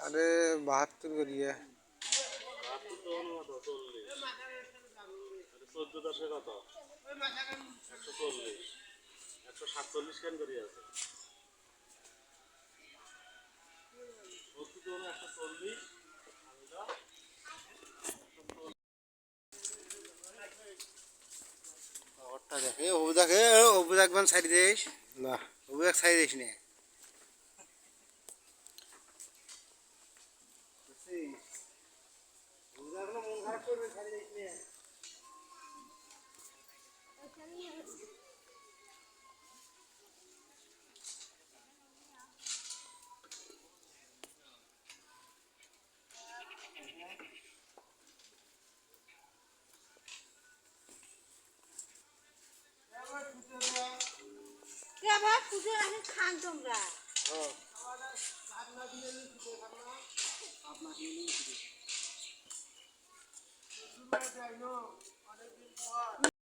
আরে ৭২ করিয়ে ১৪ কত ১৪০ ১৪৭ কেন করি আছে ১৪০ ওটা দেখে অবু দেখবেন সাইড দিস না অবু এক সাইড দিস নে মন খারাপ করবে সাইড দিস নে পুজোর আমি খান তোমরা